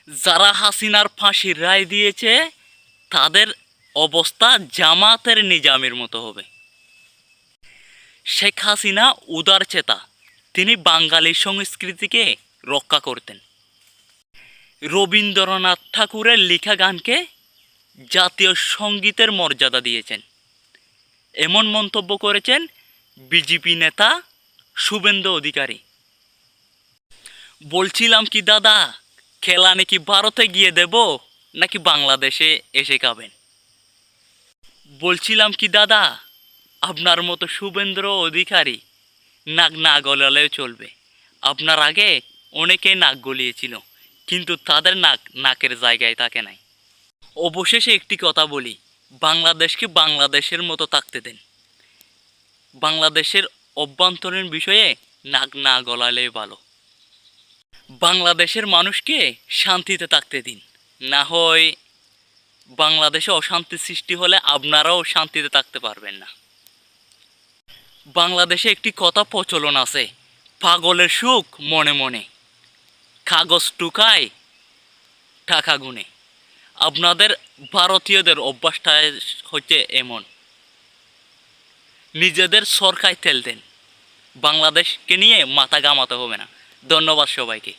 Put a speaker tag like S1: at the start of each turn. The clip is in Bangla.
S1: যারা হাসিনার ফাঁসির রায় দিয়েছে তাদের অবস্থা জামাতের নিজামের মতো হবে। শেখ হাসিনা উদার চেতা, তিনি বাঙালি সংস্কৃতিকে রক্ষা করতেন। রবীন্দ্রনাথ ঠাকুরের লেখা গানকে জাতীয় সঙ্গীতের মর্যাদা দিয়েছেন, এমন মন্তব্য করেছেন বিজেপি নেতা শুভেন্দু অধিকারী। বলছিলাম কি দাদা, খেলা নাকি ভারতে গিয়ে দেব নাকি বাংলাদেশে এসে খাবেন? বলছিলাম কি দাদা, আপনার মতো শুভেন্দু অধিকারী নাক না গলালেও চলবে। আপনার আগে অনেকে নাক গলিয়েছিল, কিন্তু তাদের নাক নাকের জায়গায় থাকে নাই। অবশেষে একটি কথা বলি, বাংলাদেশকে বাংলাদেশের মতো থাকতে দেন। বাংলাদেশের অভ্যন্তরীণ বিষয়ে নাক না গলালে ভালো। বাংলাদেশের মানুষকে শান্তিতে থাকতে দিন, না হয় বাংলাদেশে অশান্তি সৃষ্টি হলে আপনারাও শান্তিতে থাকতে পারবেন না। বাংলাদেশে একটি কথা প্রচলন আছে, পাগলের সুখ মনে মনে, কাগজ টুকায় টাকা গুনে। আপনাদের ভারতীয়দের অভ্যাসটা হচ্ছে এমন, নিজেদের সরকায় তেল দেন, বাংলাদেশকে নিয়ে মাথা ঘামাতে হবে না। ধন্যবাদ সবাইকে।